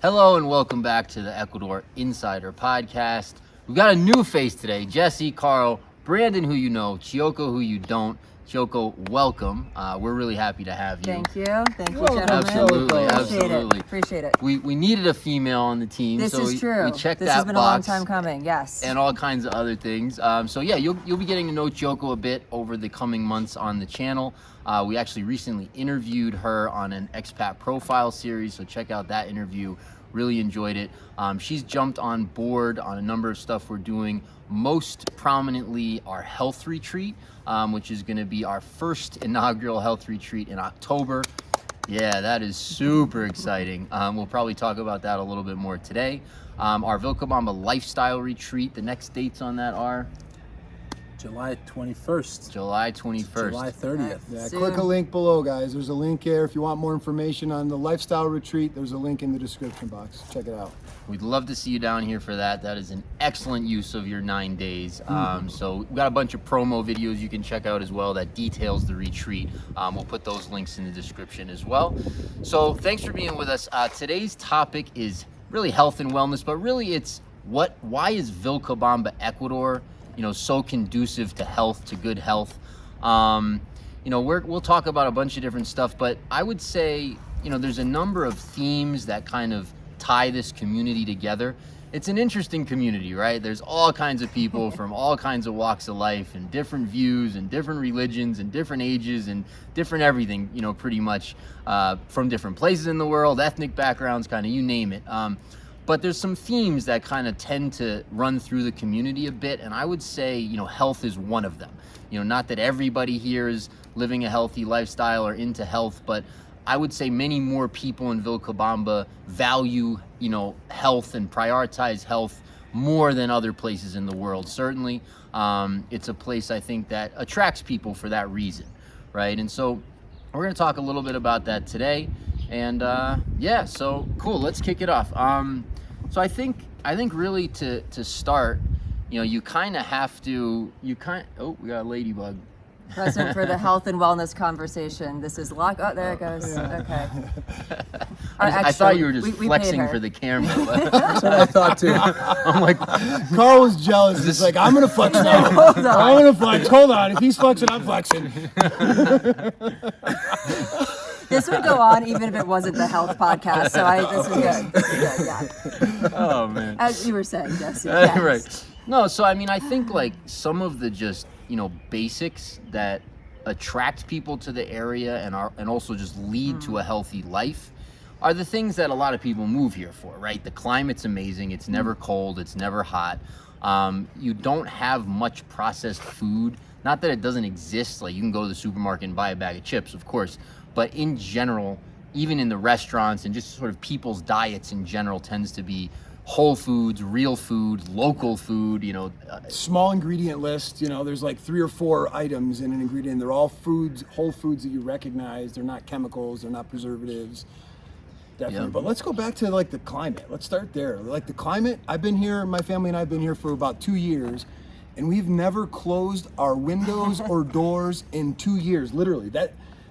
Hello and welcome back to the Ecuador Insider Podcast. We've got a new face today. Jesse, Carl, Brandon, who you know, Chioko, who you don't. Chioko, welcome. We're really happy to have you. Thank you, gentlemen. Absolutely. Appreciate it. We needed a female on the team. This is true. We checked this that has been box a long time coming, yes. and all kinds of other things. So yeah, you'll be getting to know Chioko a bit over the coming months on the channel. We actually recently interviewed her on an Expat profile series, so check out that interview. Really enjoyed it. She's jumped on board on a number of stuff we're doing, most prominently our health retreat, which is going to be our first inaugural health retreat in October. Yeah, that is super exciting. We'll probably talk about that a little bit more today. Our Vilcabamba lifestyle retreat, the next dates on that are? July 21st. July 21st. July 30th. Yeah, click a link below, guys. There's a link here. If you want more information on the lifestyle retreat, there's a link in the description box. Check it out. We'd love to see you down here for that. That is an excellent use of your 9 days. So we've got a bunch of promo videos you can check out as well that details the retreat. We'll put those links in the description as well. So thanks for being with us. Today's topic is really health and wellness, but really it's why is Vilcabamba, Ecuador, so conducive to health, to good health. We'll talk about a bunch of different stuff, but I would say, there's a number of themes that kind of tie this community together. It's an interesting community, right? There's all kinds of people from all kinds of walks of life and different views and different religions and different ages and different everything, pretty much from different places in the world, ethnic backgrounds, kind of you name it. But there's some themes that kind of tend to run through the community a bit, and I would say, health is one of them. Not that everybody here is living a healthy lifestyle or into health, but I would say many more people in Vilcabamba value, health and prioritize health more than other places in the world. Certainly, it's a place I think that attracts people for that reason, right? And so we're going to talk a little bit about that today. And yeah, so cool. Let's kick it off. So I think really to start, you kind of have to. Oh, we got a ladybug. Present for the health and wellness conversation. This is lock. Oh, there it goes. Yeah. Okay. I thought you were just flexing for the camera. That's what I thought too. I'm like, Carl was jealous. He's like, I'm going to flex now. I'm going to flex. Hold on. If he's flexing, I'm flexing. This would go on even if it wasn't the health podcast. So this is good. This is good. Yeah. Oh man. As you were saying, Jesse. Yes. Right. No, so I mean, I think like some of the just basics that attract people to the area and also just lead to a healthy life are the things that a lot of people move here for, right? The climate's amazing. It's never cold. It's never hot. You don't have much processed food. Not that it doesn't exist. Like you can go to the supermarket and buy a bag of chips, of course. But in general, even in the restaurants and just sort of people's diets in general tends to be whole foods, real food, local food, Small ingredient list, there's like 3 or 4 items in an ingredient. They're all foods, whole foods that you recognize. They're not chemicals, they're not preservatives. Definitely. Yeah. But let's go back to like the climate. Let's start there. Like the climate, I've been here, my family and I have been here for about 2 years, and we've never closed our windows or doors in 2 years, literally.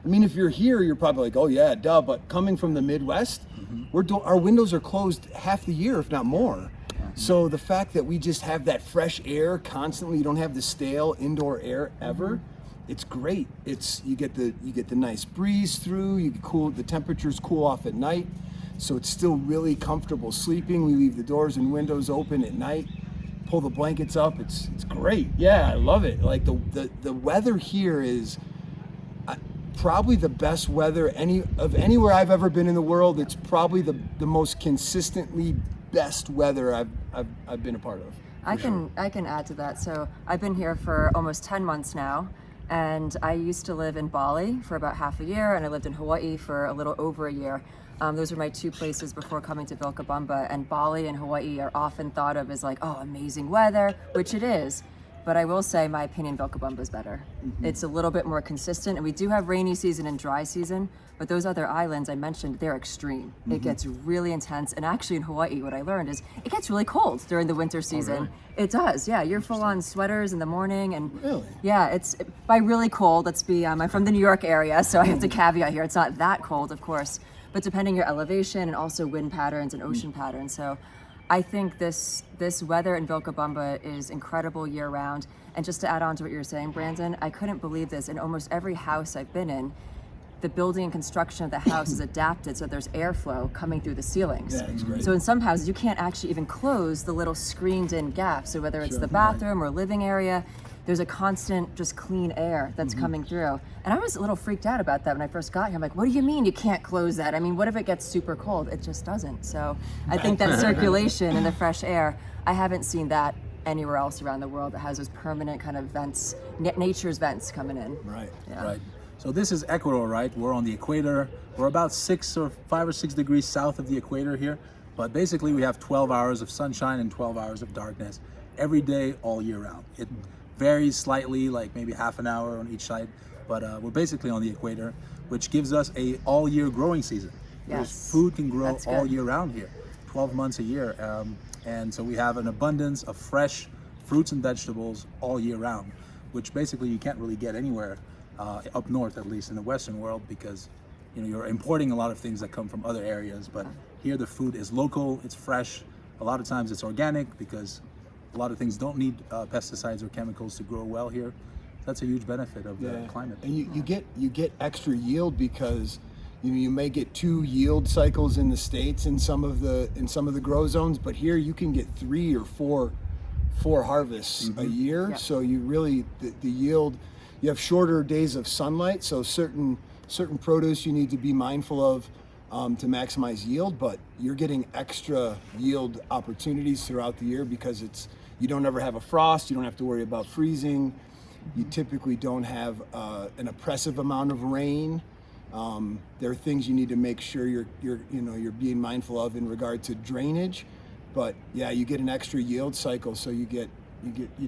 If you're here, you're probably like, oh yeah, duh. But coming from the Midwest, our windows are closed half the year, if not more. So the fact that we just have that fresh air constantly, you don't have the stale indoor air ever. It's great. You get the nice breeze through. The temperatures cool off at night, so it's still really comfortable sleeping. We leave the doors and windows open at night. Pull the blankets up. It's great. Yeah, I love it. Like the weather here is probably the best weather anywhere I've ever been in the world. It's probably the most consistently best weather I've been a part of. I can add to that. So I've been here for almost 10 months now, and I used to live in Bali for about half a year, and I lived in Hawaii for a little over a year. Those were my 2 places before coming to Vilcabamba, and Bali and Hawaii are often thought of as like, oh, amazing weather, which it is. But I will say, my opinion, Vilcabamba is better. It's a little bit more consistent, and we do have rainy season and dry season, but those other islands I mentioned, they're extreme. It gets really intense, and actually in Hawaii, what I learned is it gets really cold during the winter season. Oh, really? It does, yeah. You're full on sweaters in the morning, and Really? yeah, it's by really cold. I'm from the New York area, so I have to caveat here. It's not that cold, of course. but depending your elevation and also wind patterns and ocean patterns. So I think this weather in Vilcabamba is incredible year round. And just to add on to what you were saying, Brandon, I couldn't believe this. In almost every house I've been in, the building and construction of the house is adapted so there's airflow coming through the ceilings. Yeah, it's great. So in some houses, you can't actually even close the little screened-in gaps. So whether it's the bathroom or living area, there's a constant, just clean air that's coming through. And I was a little freaked out about that when I first got here. I'm like, what do you mean you can't close that? I mean, what if it gets super cold? It just doesn't. So I think that circulation and the fresh air, I haven't seen that anywhere else around the world that has those permanent kind of vents, nature's vents coming in. Right. Yeah. Right. So this is Ecuador, right? We're on the equator. We're about 5 or 6 degrees south of the equator here. But basically we have 12 hours of sunshine and 12 hours of darkness every day, all year round. It varies slightly, like maybe half an hour on each side. But we're basically on the equator, which gives us a all year growing season. Because Yes. food can grow That's all good. year round here, 12 months a year. And so we have an abundance of fresh fruits and vegetables all year round, which basically you can't really get anywhere up north, at least in the Western world, because you're importing a lot of things that come from other areas. But here the food is local, it's fresh. A lot of times it's organic because a lot of things don't need pesticides or chemicals to grow well here. That's a huge benefit of the climate. And you get extra yield because you may get 2 yield cycles in the States in some of the grow zones, but here you can get 3 or 4 harvests a year. Yeah. So you really the yield, you have shorter days of sunlight, so certain produce you need to be mindful of to maximize yield, but you're getting extra yield opportunities throughout the year because you don't ever have a frost, you don't have to worry about freezing, you typically don't have an oppressive amount of rain. There are things you need to make sure you're being mindful of in regard to drainage, but yeah, you get an extra yield cycle, so you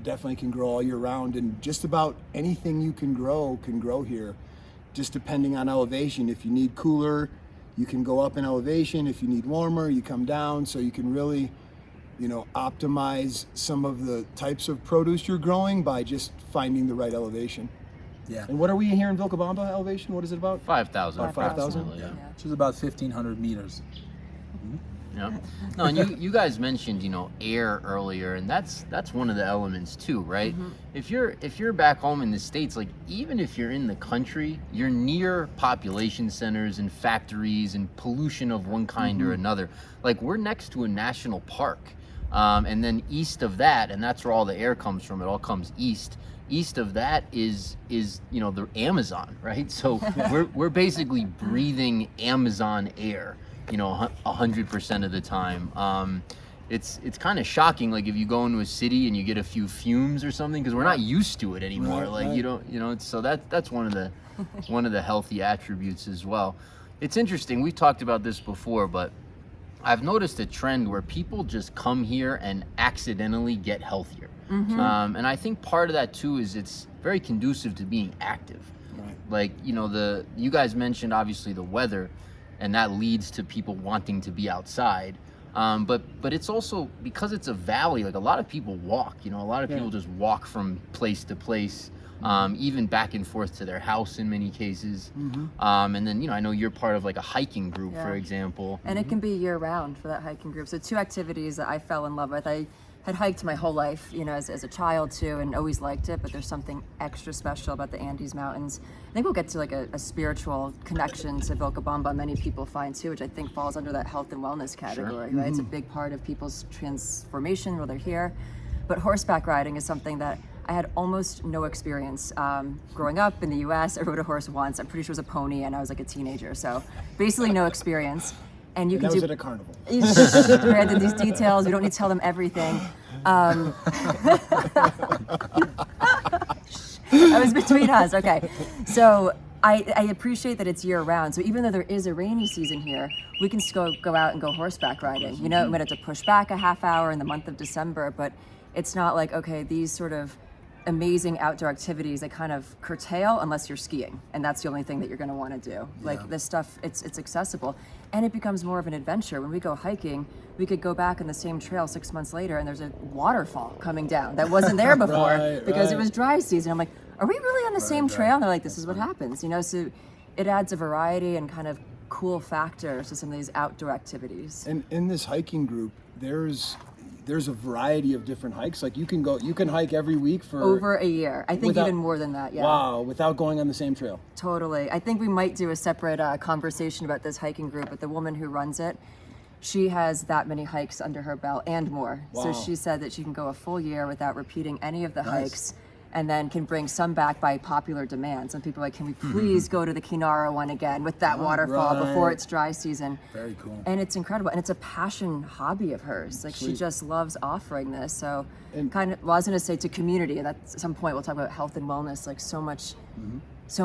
definitely can grow all year round, and just about anything you can grow here, just depending on elevation. If you need cooler, you can go up in elevation. If you need warmer, you come down, so you can really optimize some of the types of produce you're growing by just finding the right elevation. Yeah. And what are we here in Vilcabamba elevation? What is it about? 5,000. About 5,000? approximately, Yeah. Which is about 1,500 meters. Yeah. No, and you guys mentioned air earlier, and that's one of the elements too, right? If you're back home in the States, like even if you're in the country, you're near population centers and factories and pollution of one kind or another. Like we're next to a national park, and then east of that, and that's where all the air comes from. It all comes east. East of that is the Amazon, right? So we're basically breathing Amazon air. 100% of the time. It's kind of shocking, like if you go into a city and you get a few fumes or something, because we're not used to it anymore. Right, like right. you don't, so that's one of the healthy attributes as well. It's interesting. We've talked about this before, but I've noticed a trend where people just come here and accidentally get healthier. And I think part of that too is it's very conducive to being active. Right. Like you guys mentioned obviously the weather, and that leads to people wanting to be outside. But it's also because it's a valley, like a lot of people walk, a lot of people just walk from place to place, even back and forth to their house in many cases. And then, I know you're part of like a hiking group, for example. And it can be year round for that hiking group. So 2 activities that I fell in love with. I had hiked my whole life, as a child too, and always liked it, but there's something extra special about the Andes Mountains. I think we'll get to like a spiritual connection to Vilcabamba, many people find too, which I think falls under that health and wellness category, right? It's a big part of people's transformation while they're here. But horseback riding is something that I had almost no experience. Growing up in the US, I rode a horse once. I'm pretty sure it was a pony, and I was like a teenager, so basically no experience. And you And can that do was at a carnival. Brandon, these details, we don't need to tell them everything. That was between us. Okay. So I appreciate that it's year round. So even though there is a rainy season here, we can still go out and go horseback riding. We might have to push back a half hour in the month of December, but it's not like, okay, these sort of amazing outdoor activities they kind of curtail unless you're skiing, and that's the only thing that you're going to want to do. Like this stuff, it's accessible, and it becomes more of an adventure. When we go hiking, we could go back on the same trail 6 months later and there's a waterfall coming down that wasn't there before because it was dry season. I'm like, are we really on the same trail? And they're like, this is what happens, so it adds a variety and kind of cool factors to some of these outdoor activities. And in this hiking group, there's a variety of different hikes. Like you can hike every week for Over a year. I think without- even more than that, yeah. Wow, without going on the same trail. Totally. I think we might do a separate conversation about this hiking group, but the woman who runs it, she has that many hikes under her belt and more. So Wow. she said that she can go a full year without repeating any of the Nice. hikes, and then can bring some back by popular demand. Some people are like, can we please go to the Kinara one again with that waterfall before right. it's dry season? Very cool. And it's incredible. And it's a passion hobby of hers. Like she Sweet. just loves offering this. So And- well, I was going to say to community, and at some point we'll talk about health and wellness, like so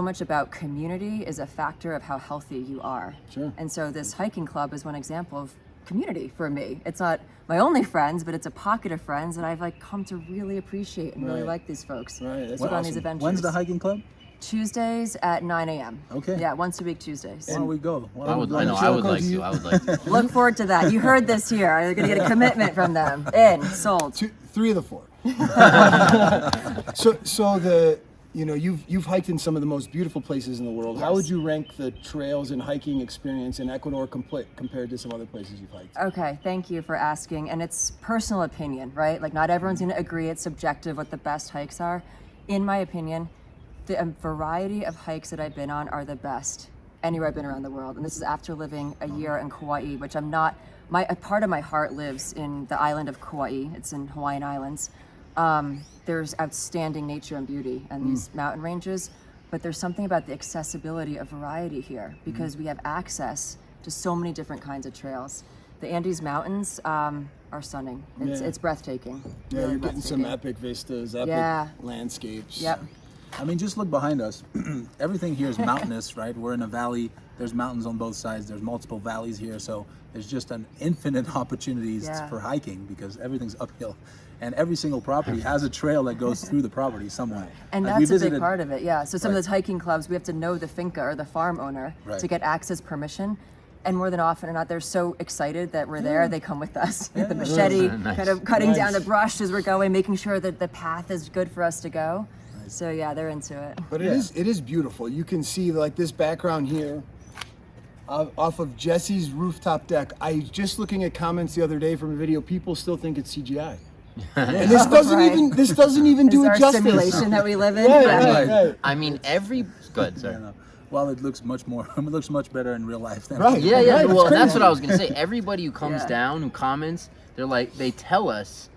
much about community is a factor of how healthy you are. Sure. And so this hiking club is one example of community for me. It's not my only friends, but it's a pocket of friends that I've like come to really appreciate and really Right. like these folks. Right, that's to go on these Awesome. adventures. When's the hiking club? Tuesdays at 9 a.m. Okay. Yeah, once a week Tuesdays. Why don't we go? Why I don't we would, go? I know, I would Choco, like do you- to. I would like to. Look forward to that. You heard this here. You're going to get a commitment from them. In, sold. Three of the four. so you've hiked in some of the most beautiful places in the world. How would you rank the trails and hiking experience in Ecuador compared to some other places you've hiked? Okay, thank you for asking. And it's personal opinion, right? Like not everyone's going to agree. It's subjective what the best hikes are. In my opinion, the variety of hikes that I've been on are the best anywhere I've been around the world. And this is after living a year in Kauai, which I'm not, a part of my heart lives in the island of Kauai. It's in Hawaiian Islands. There's outstanding nature and beauty and these mountain ranges, but there's something about the accessibility of variety here because we have access to so many different kinds of trails. The Andes Mountains are stunning. It's breathtaking. Yeah, really you're getting some breathtaking. epic vistas, epic Yeah. landscapes. Yep. I mean, just look behind us. Everything here is mountainous, right? We're in a valley. There's mountains on both sides. There's multiple valleys here. So there's just an infinite opportunities Yeah. for hiking because everything's uphill. And every single property has a trail that goes through the property somewhere. And Like, we that's a big visited- part of it, yeah. So some of Right. those hiking clubs, we have to know the finca or the farm owner Right. to get access permission. And more than often or not, they're so excited that we're there, they come with us with the machete, Nice. kind of cutting down Nice. the brush as we're going, making sure that the path is good for us to go. So yeah, they're into it. But it is beautiful. You can see like this background here off of Jesse's rooftop deck. I was just looking at comments the other day from a video. People still think it's CGI. And this doesn't Right. even Is do our it justice. simulation that we live in? Right, Yeah. right, right. I mean, good, sorry. You know, well, it looks much more. It looks much better in real life than Right. Yeah, Right, well, it's that's crazy. what I was gonna say. Everybody who comes Yeah. down, who comments, they tell us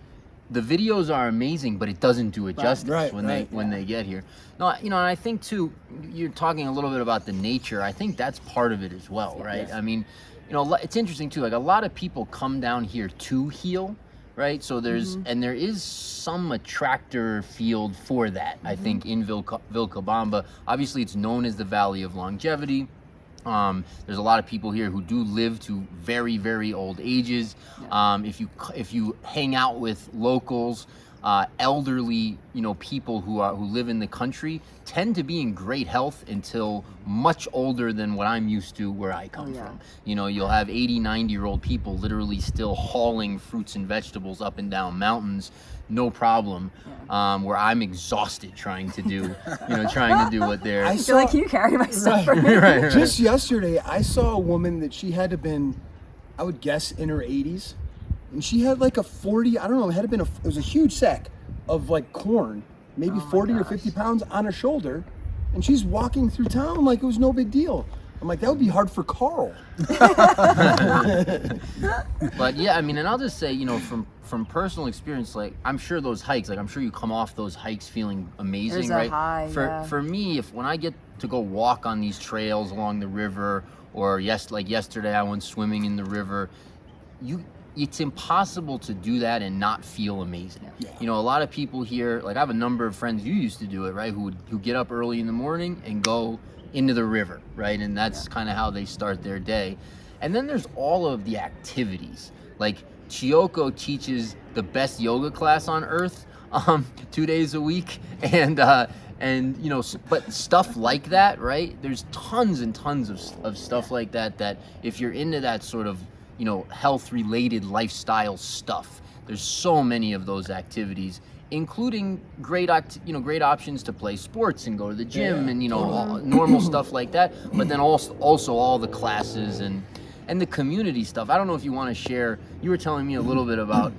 the videos are amazing, but it doesn't do it justice Right, when right. they get here. No, and I think too, you're talking a little bit about the nature. I think that's part of it as well, right? I mean, it's interesting too. Like a lot of people come down here to heal, right? So there's and there is some attractor field for that. I think in Vilcabamba, obviously it's known as the Valley of Longevity. There's a lot of people here who do live to very, very old ages. If you hang out with locals, elderly, people who live in the country tend to be in great health until much older than what I'm used to where I come from. You'll have 80, 90-year-old people literally still hauling fruits and vegetables up and down mountains, no problem. Where I'm exhausted trying to do what they're. I feel like you carry my stuff for me. Right. Just yesterday, I saw a woman that she had to been, I would guess, in her 80s, and she had like a 40. I don't know. It was a huge sack of like corn, maybe 40 or 50 pounds on her shoulder, and she's walking through town like it was no big deal. I'm like, that would be hard for Carl. But yeah, I mean, and I'll just say, from personal experience, like I'm sure those hikes, like I'm sure you come off those hikes feeling amazing, There's a right? high, yeah. For me, when I get to go walk on these trails along the river, or like yesterday I went swimming in the river, it's impossible to do that and not feel amazing. A lot of people here, like I have a number of friends, you used to do it, right? Who get up early in the morning and go into the river, right? And that's kind of how they start their day. And then there's all of the activities. Like Chiyoko teaches the best yoga class on earth 2 days a week. And but stuff like that, right? There's tons and tons of stuff like that if you're into that sort of, health related lifestyle stuff, there's so many of those activities including great options to play sports and go to the gym and all, normal stuff like that. But then also all the classes and the community stuff. I don't know if you want to share. You were telling me a little bit about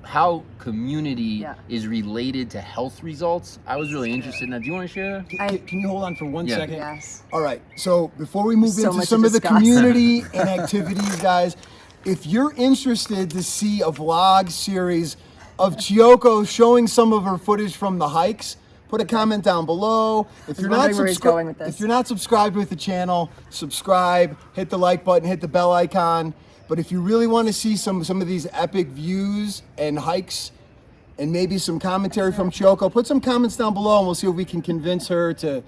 how community is related to health results. I was really interested in that. Do you want to share that? Can you hold on for one second? Yes. All right. So before we move So into much some to of the discuss. community and activities, guys, if you're interested to see a vlog series of Chiyoko showing some of her footage from the hikes, put a comment down below. If you're not wondering where he's going with this. if you're not subscribed with the channel, subscribe, hit the like button, hit the bell icon. But if you really want to see some of these epic views and hikes and maybe some commentary from Chiyoko, put some comments down below and we'll see if we can convince her to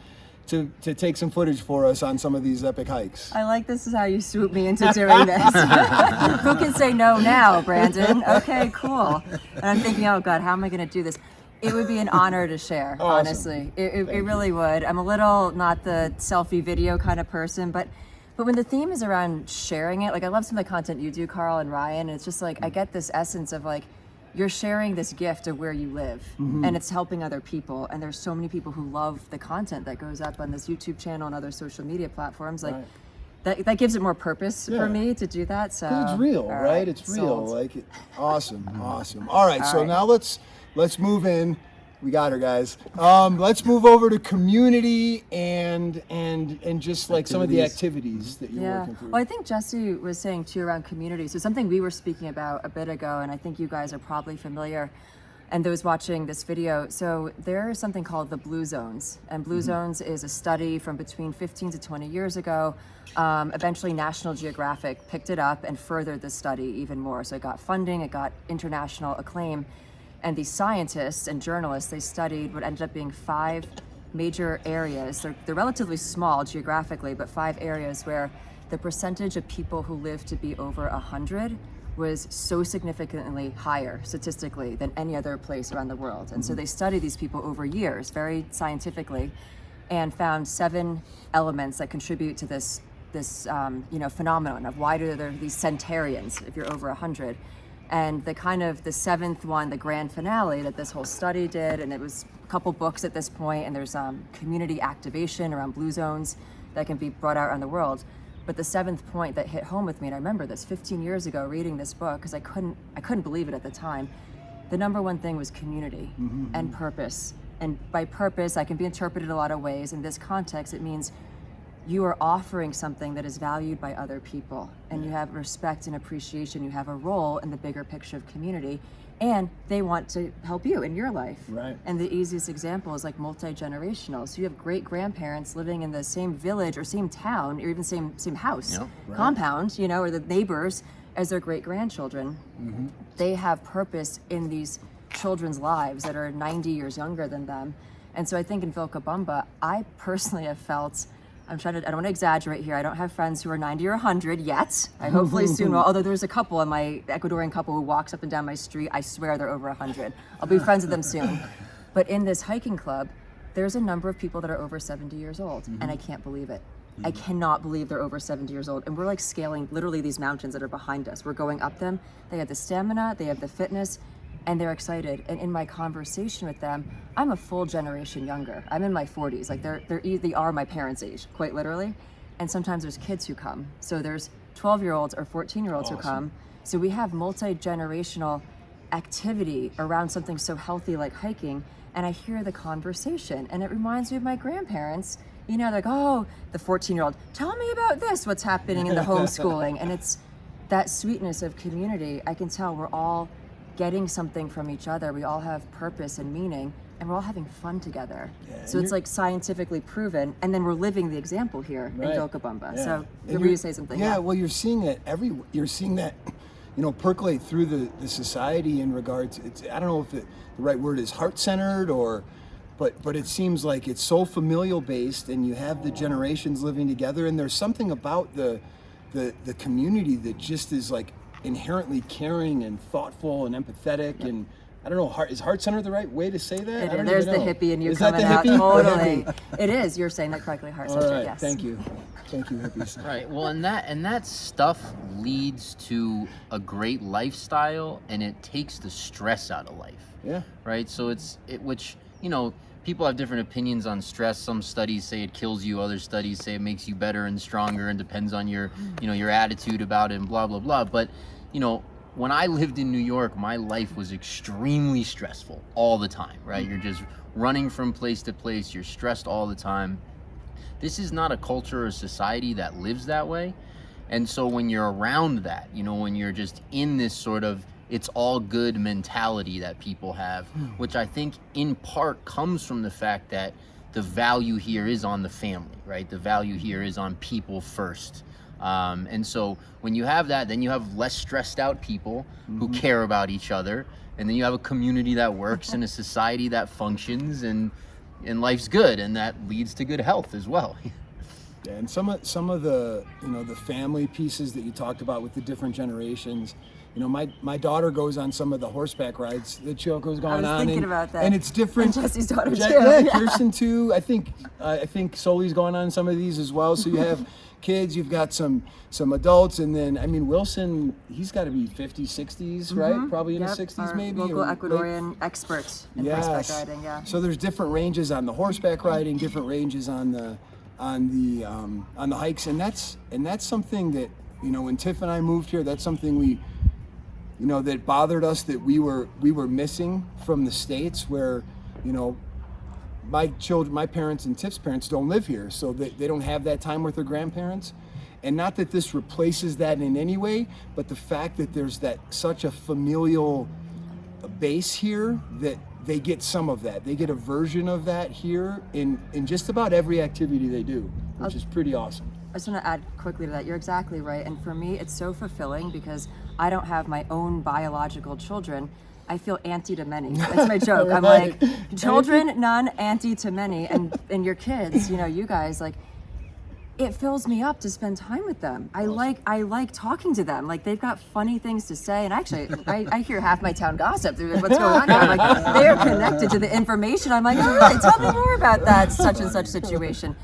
take some footage for us on some of these epic hikes. I like this is how you swoop me into doing this. Who can say no now, Brandon? Okay, cool. And I'm thinking, oh God, how am I going to do this? It would be an honor to share, honestly. It really would. I'm a little not the selfie video kind of person, but when the theme is around sharing it, like I love some of the content you do, Carl and Ryan, and it's just like I get this essence of like, you're sharing this gift of where you live and it's helping other people, and there's so many people who love the content that goes up on this YouTube channel and other social media platforms, like that gives it more purpose for me to do that. So 'Cause it's real, all right? It's real. sold. Like awesome. All right, so now let's move in. We got her, guys. Let's move over to community and just like some of the activities that you're working through. Well, I think Jesse was saying too around community. So something we were speaking about a bit ago, and I think you guys are probably familiar, and those watching this video. So there is something called the Blue Zones, and Blue Zones is a study from between 15 to 20 years ago. Eventually National Geographic picked it up and furthered the study even more. So it got funding, it got international acclaim. And these scientists and journalists, they studied what ended up being 5 major areas. They're relatively small geographically, but 5 areas where the percentage of people who live to be over 100 was so significantly higher statistically than any other place around the world. And so they studied these people over years, very scientifically, and found 7 elements that contribute to this phenomenon of why do there these centenarians if you're over 100. And the 7th one, the grand finale that this whole study did, and it was a couple books at this point, and there's community activation around Blue Zones that can be brought out around the world. But the 7th point that hit home with me, and I remember this 15 years ago reading this book because I couldn't believe it at the time. The number one thing was community and purpose. And by purpose, I can be interpreted a lot of ways. In this context, it means you are offering something that is valued by other people, and you have respect and appreciation. You have a role in the bigger picture of community, and they want to help you in your life. Right. And the easiest example is like multi-generational. So you have great grandparents living in the same village or same town, or even same house, compound, or the neighbors as their great grandchildren. They have purpose in these children's lives that are 90 years younger than them. And so I think in Vilcabamba, I personally have felt, I don't want to exaggerate here. I don't have friends who are 90 or 100 yet. I hopefully soon will. Although there's a couple, my Ecuadorian couple who walks up and down my street. I swear they're over 100. I'll be friends with them soon. But in this hiking club, there's a number of people that are over 70 years old, and I can't believe it. I cannot believe they're over 70 years old. And we're like scaling literally these mountains that are behind us. We're going up them. They have the stamina, they have the fitness, and they're excited. And in my conversation with them, I'm a full generation younger. I'm in my 40s. Like they are my parents' age, quite literally. And sometimes there's kids who come. So there's 12-year-olds or 14-year-olds who come. So we have multi-generational activity around something so healthy like hiking. And I hear the conversation, and it reminds me of my grandparents. Like, oh, the 14-year-old, tell me about this, what's happening in the homeschooling. And it's that sweetness of community. I can tell we're all getting something from each other. We all have purpose and meaning, and we're all having fun together. So it's like scientifically proven, and then we're living the example here in Vilcabamba. So feel free to say something. Yeah, well, you're seeing it everywhere. You're seeing that, percolate through the society in regards. I don't know if the right word is heart-centered but it seems like it's so familial based, and you have the generations living together, and there's something about the community that just is like inherently caring and thoughtful and empathetic, and I don't know, is heart center the right way to say that? I don't There's even the know. hippie in you Is that coming the out. hippie? Totally. The hippie. It is. You're saying that correctly, heart All center. right, Yes. thank you hippies. Right. Well, and that stuff leads to a great lifestyle, and it takes the stress out of life. Yeah. Right. So which, you know, people have different opinions on stress. Some studies say it kills you. Other studies say it makes you better and stronger, and depends on your, you know, your attitude about it and blah blah blah. But, you know, when I lived in New York, my life was extremely stressful all the time. Right. You're just running from place to place. You're stressed all the time. This is not a culture or society that lives that way. And so when you're around that, you know, when you're just in this sort of it's all good mentality that people have, which I think in part comes from the fact that the value here is on the family, right? The value here is on people first. And so when you have that, then you have less stressed out people who care about each other. And then you have a community that works and a society that functions, and life's good, and that leads to good health as well. Yeah, and some of the, you know, the family pieces that you talked about with the different generations. You know, my daughter goes on some of the horseback rides that Choco's gone on. I was thinking about that. And it's different. And Jesse's daughter too. Yeah, Kirsten too. I think Soli's gone on some of these as well. So you have kids, you've got some adults, and then, I mean, Wilson, he's got to be 50s, 60s, right? Probably in his 60s Our maybe. local or Ecuadorian expert in horseback riding, yeah. So there's different ranges on the horseback riding, different ranges on the hikes, and that's something that, you know, when Tiff and I moved here, that's something we, you know, that bothered us, that we were missing from the States, where, you know, my parents and Tiff's parents don't live here, so they don't have that time with their grandparents. And not that this replaces that in any way, but the fact that there's such a familial base here, that they get some of that. They get a version of that here in just about every activity they do, which is pretty awesome. I just want to add quickly to that. You're exactly right. And for me, it's so fulfilling because I don't have my own biological children. I feel auntie to many. That's my joke. I'm Right. like, children, none, auntie to many. And your kids, you know, you guys, like, it fills me up to spend time with them. I like talking to them. Like, they've got funny things to say. And actually, I hear half my town gossip through what's going on here. I'm like, they are connected to the information. I'm like, all right, tell me more about that such and such situation.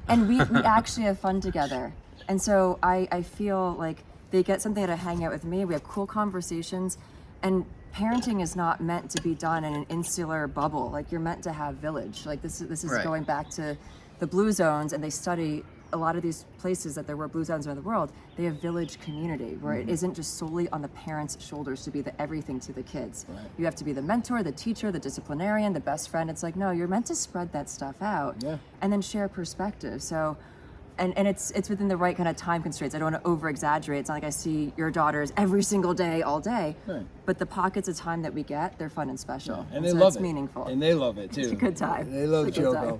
And we actually have fun together. And so I feel like they get something out of hanging out with me. We have cool conversations. And parenting is not meant to be done in an insular bubble. Like, you're meant to have village. Like, this is Right. going back to the blue zones, and they study a lot of these places that there were blue zones around the world. They have village community where it isn't just solely on the parents' shoulders to be the everything to the kids. Right. You have to be the mentor, the teacher, the disciplinarian, the best friend. It's like, no, you're meant to spread that stuff out. Yeah. And then share perspective. So, and it's within the right kind of time constraints. I don't want to over exaggerate. It's not like I see your daughters every single day, all day. Right. But the pockets of time that we get, they're fun and special. And they so love it's it. meaningful. And they love it too. It's a good time. They love It's a good Choco.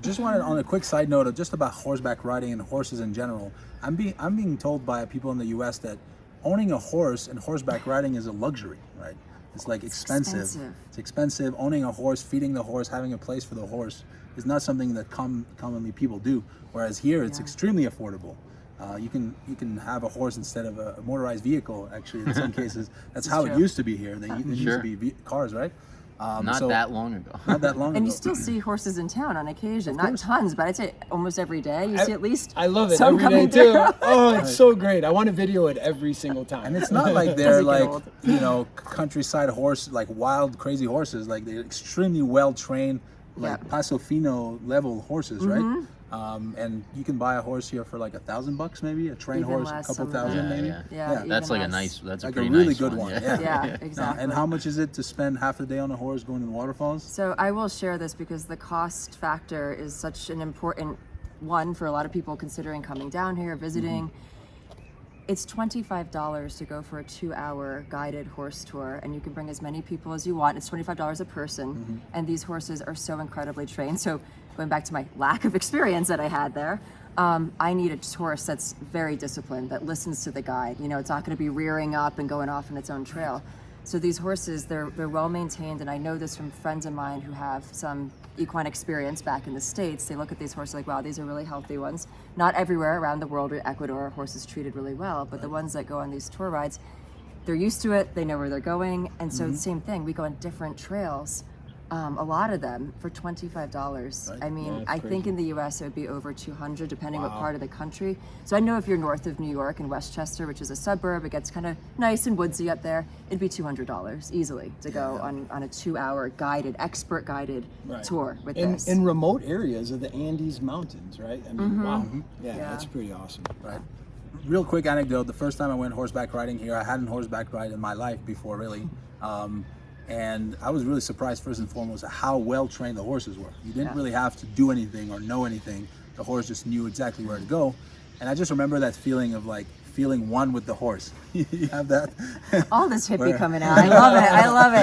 Just wanted, on a quick side note of just about horseback riding and horses in general. I'm being told by people in the U.S. that owning a horse and horseback riding is a luxury, right? It's like expensive. It's expensive. Owning a horse, feeding the horse, having a place for the horse is not something that commonly people do. Whereas here, it's extremely affordable. You can have a horse instead of a motorized vehicle. Actually, in some cases, that's how it used to be here. They used Sure. to be cars, right? Not so- that long ago. Not that long And ago. you still see horses in town on occasion. Not tons, but I'd say almost every day. You see at least I love it some every coming day too. through. Oh, it's so great. I want to video it every single time. And it's not like they're Doesn't get like, old. you know, countryside horse, like wild, crazy horses. Like, they're extremely well trained, like Yeah. Paso Fino level horses, right? And you can buy a horse here for like $1,000 maybe, a trained Even horse, less, a couple some of them. thousand maybe. Yeah, That's even like less. that's a Like pretty a really nice good one. one. Yeah. Yeah, exactly. And how much is it to spend half the day on a horse going to the waterfalls? So I will share this because the cost factor is such an important one for a lot of people considering coming down here, visiting. It's $25 to go for a 2-hour guided horse tour, and you can bring as many people as you want. It's $25 a person, and these horses are so incredibly trained. So going back to my lack of experience that I had there, I need a horse that's very disciplined, that listens to the guide. You know, it's not going to be rearing up and going off on its own trail. So these horses, they're well maintained, and I know this from friends of mine who have some equine experience back in the States. They look at these horses like, wow, these are really healthy ones. Not everywhere around the world or Ecuador are horses treated really well, but the ones that go on these tour rides, they're used to it, they know where they're going, and so the same thing, we go on different trails, a lot of them for $25. Right. I mean, Yeah, that's I crazy. think in the US it would be over 200 depending what Wow. part of the country. So I know if you're north of New York in Westchester, which is a suburb, it gets kind of nice and woodsy up there, it'd be $200 easily to go on a 2-hour guided, expert guided Right. tour with in, this. in remote areas of the Andes Mountains, right? I mean, wow. Yeah, Yeah. that's pretty awesome. Right. Real quick anecdote: the first time I went horseback riding here, I hadn't horseback ride in my life before, really. And I was really surprised, first and foremost, at how well trained the horses were. You didn't Yeah. really have to do anything or know anything. The horse just knew exactly where to go. And I just remember that feeling of like feeling one with the horse. You have that? All this hippie coming out. I love it. I love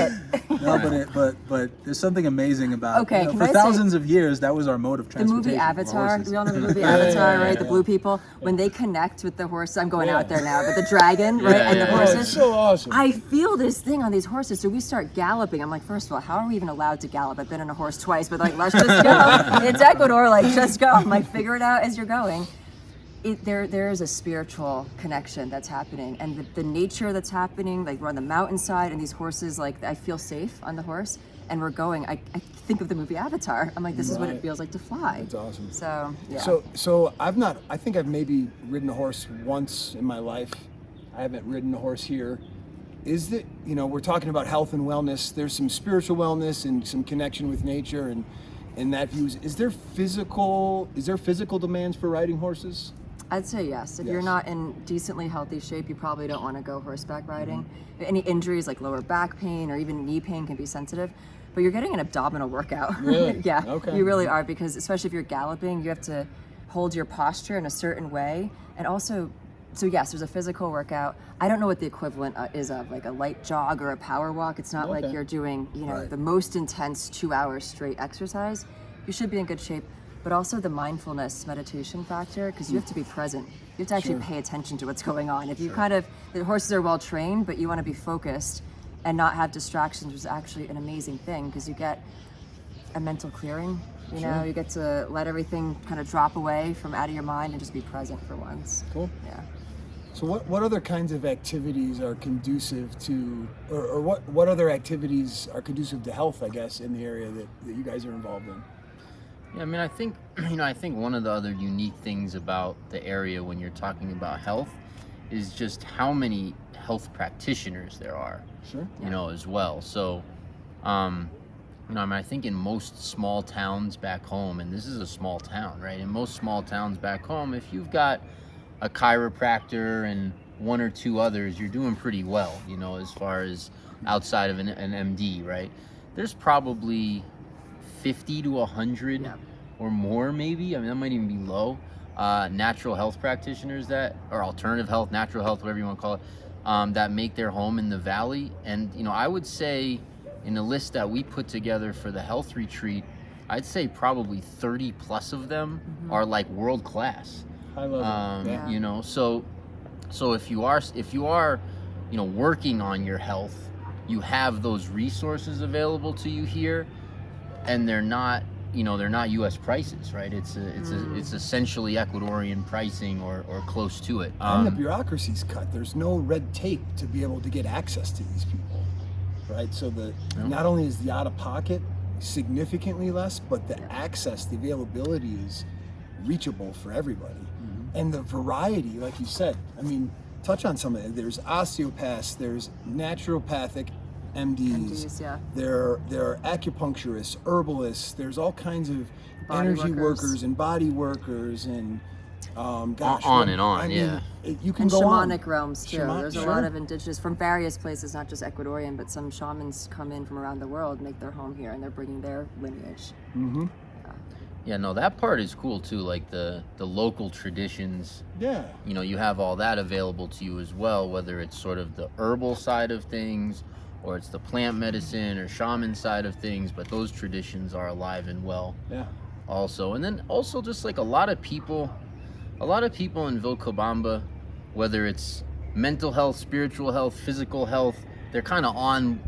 it. No, but there's something amazing about, Okay, you know, can for I say- thousands of years, that was our mode of The transportation. movie were Avatar, horses. we all know the movie Avatar, right? The blue people, when they connect with the horse, I'm going out there now, but the dragon, right? And the yeah, Oh, horses. it's so awesome. I feel this thing on these horses. So we start galloping. I'm like, first of all, how are we even allowed to gallop? I've been on a horse twice, but like, let's just go. It's Ecuador, like, just go. I'm like, figure it out as you're going. There is a spiritual connection that's happening, and the nature that's happening, like we're on the mountainside and these horses, like I feel safe on the horse and we're going. I think of the movie Avatar. I'm like, this is what it Right. feels like to fly. That's awesome. So yeah. So I think I've maybe ridden a horse once in my life. I haven't ridden a horse here. Is it, you know, we're talking about health and wellness. There's some spiritual wellness and some connection with nature and that views. Is there physical demands for riding horses? I'd say yes. If you're Yes. not in decently healthy shape, you probably don't want to go horseback riding. Any injuries like lower back pain or even knee pain can be sensitive, but you're getting an abdominal workout. Really? Yeah, Okay. you really are, because especially if you're galloping, you have to hold your posture in a certain way. And also, so yes, there's a physical workout. I don't know what the equivalent is of like a light jog or a power walk. It's not like Okay. you're doing, you know, Right. the most intense 2 hours straight exercise. You should be in good shape, but also the mindfulness meditation factor, because you have to be present. You have to actually pay attention to what's going on. If you the horses are well trained, but you want to be focused and not have distractions, which is actually an amazing thing, because you get a mental clearing. You know, you get to let everything kind of drop away from out of your mind and just be present for once. Cool. Yeah. So what other kinds of activities are conducive to, or what other activities are conducive to health, I guess, in the area that you guys are involved in? Yeah, I mean, I think, I think one of the other unique things about the area when you're talking about health is just how many health practitioners there are, Sure. you know, as well. So, I mean, I think in most small towns back home, and this is a small town, right? In most small towns back home, if you've got a chiropractor and one or two others, you're doing pretty well, you know, as far as outside of an MD, right? There's probably 50 to 100 Yeah. or more, maybe. I mean, that might even be low. Natural health practitioners or alternative health, natural health, whatever you want to call it, that make their home in the valley. And, you know, I would say in the list that we put together for the health retreat, I'd say probably 30 plus of them are like world class. High level. Yeah. You know, so if you are, you know, working on your health, you have those resources available to you here, and they're not, you know, they're not U.S. prices, right? It's essentially Ecuadorian pricing or close to it. And the bureaucracy's cut. There's no red tape to be able to get access to these people, right? So not only is the out of pocket significantly less, but the access, the availability is reachable for everybody. And the variety, like you said, I mean, touch on some of it. There's osteopaths, there's naturopathic MDs, MDs, yeah. there are acupuncturists, herbalists, there's all kinds of Body energy workers. workers and body workers and gosh, On and on, I mean, yeah. you can And go on. shamanic realms too. There's a Sure. lot of indigenous from various places, not just Ecuadorian, but some shamans come in from around the world, make their home here, and they're bringing their lineage. Yeah, no, that part is cool too. Like the local traditions, Yeah. you know, you have all that available to you as well, whether it's sort of the herbal side of things or it's the plant medicine or shaman side of things, but those traditions are alive and well Yeah. also. And then also just like a lot of people in Vilcabamba, whether it's mental health, spiritual health, physical health, they're kind of on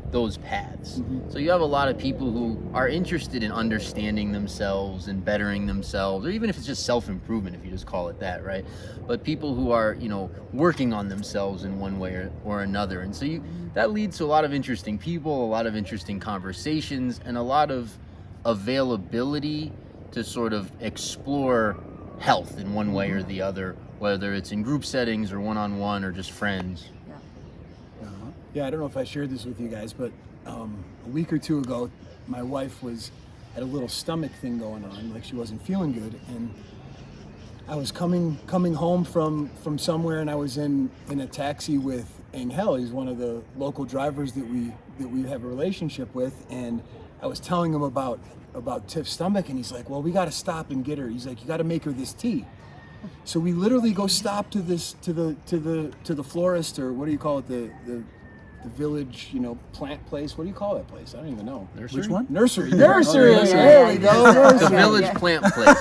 those paths. So you have a lot of people who are interested in understanding themselves and bettering themselves, or even if it's just self-improvement, if you just call it that, right? But people who are, you know, working on themselves in one way or another. And so that leads to a lot of interesting people, a lot of interesting conversations, and a lot of availability to sort of explore health in one way or the other, whether it's in group settings or one-on-one or just friends. Yeah, I don't know if I shared this with you guys, but a week or two ago, my wife had a little stomach thing going on, like she wasn't feeling good, and I was coming home from somewhere, and I was in a taxi with Angel. He's one of the local drivers that we have a relationship with, and I was telling him about Tiff's stomach, and he's like, "Well, we got to stop and get her." He's like, "You got to make her this tea." So we literally go stop to the florist, or what do you call it, the village, you know, plant place. What do you call that place? I don't even know. Nursery? Which one? Nursery. Oh, Nursery. nursery. There we go. The Nursery. village plant place.